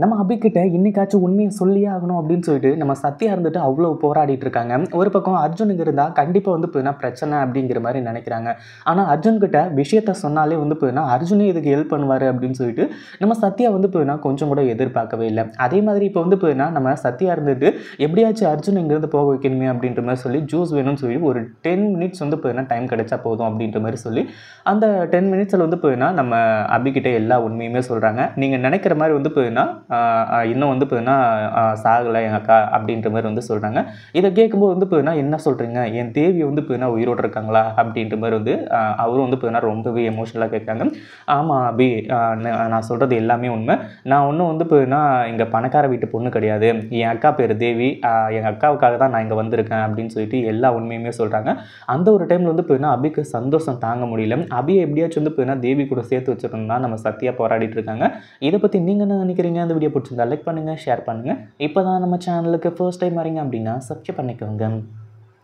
நம்ம அபிகிட்ட இன்னைக்காச்சும் உண்மையை சொல்லியே ஆகணும் அப்படின்னு சொல்லிட்டு நம்ம சத்யா இருந்துட்டு அவ்வளோ போராடிட்டு இருக்காங்க. ஒரு பக்கம் அர்ஜுனுக்கு இருந்தால் கண்டிப்பாக வந்து போயின்னா பிரச்சனை அப்படிங்கிற மாதிரி நினைக்கிறாங்க. ஆனால் அர்ஜுன்கிட்ட விஷயத்த சொன்னாலே வந்து போயின்னா அர்ஜுனே இதுக்கு ஹெல்ப் பண்ணுவார் அப்படின்னு சொல்லிட்டு நம்ம சத்யா வந்து போயின்னா கொஞ்சம் கூட எதிர்பார்க்கவே இல்லை. அதே மாதிரி இப்போ வந்து போயின்னா நம்ம சத்யா இருந்துட்டு எப்படியாச்சும் அர்ஜுன் இங்கிருந்து போக வைக்கணுமே அப்படின்ற மாதிரி சொல்லி ஜூஸ் வேணும்னு சொல்லி ஒரு 10 மினிட்ஸ் வந்து போயின்னா டைம் கிடைச்சா போதும் அப்படின்ற மாதிரி சொல்லி அந்த 10 மினிட்ஸில் வந்து போயின்னா நம்ம அபிகிட்ட எல்லா உண்மையுமே சொல்கிறாங்க. நீங்கள் நினைக்கிற மாதிரி வந்து போயின்னா இன்னும் வந்து போதுன்னா சாகலை எங்கள் அக்கா அப்படின்ற மாதிரி வந்து சொல்கிறாங்க. இதை கேட்கும்போது வந்து போதுன்னா என்ன சொல்கிறீங்க, என் தேவி வந்து போதுன்னா உயிரோடு இருக்காங்களா அப்படின்ற மாதிரி வந்து அவரும் வந்து போதுன்னா ரொம்பவே எமோஷனலாக கேட்குறாங்க. ஆமாம் அபி, நான் சொல்கிறது எல்லாமே உண்மை. நான் ஒன்றும் வந்து போதுன்னா இங்கே பணக்கார வீட்டு பொண்ணு கிடையாது. என் அக்கா பேர் தேவி. எங்கள் அக்காவுக்காக தான் நான் இங்கே வந்திருக்கேன் அப்படின்னு சொல்லிட்டு எல்லா உண்மையுமே சொல்கிறாங்க. அந்த ஒரு டைமில் வந்து போதுன்னா அபிக்கு சந்தோஷம் தாங்க முடியல. அபியை எப்படியாச்சும் வந்து போதுன்னா தேவி கூட சேர்த்து வச்சிருந்தா நம்ம சத்யா போராடிட்டு இருக்காங்க. இதை பற்றி நீங்கள் என்ன நினைக்கிறீங்க? அந்த வீடியோ பிடிச்சிருந்தா லைக் பண்ணுங்கள், ஷேர் பண்ணுங்கள். இப்போ தான் நம்ம சேனலுக்கு ஃபர்ஸ்ட் டைம் வரீங்க அப்படின்னா சப்ஸ்கிரைப் பண்ணிக்கோங்க.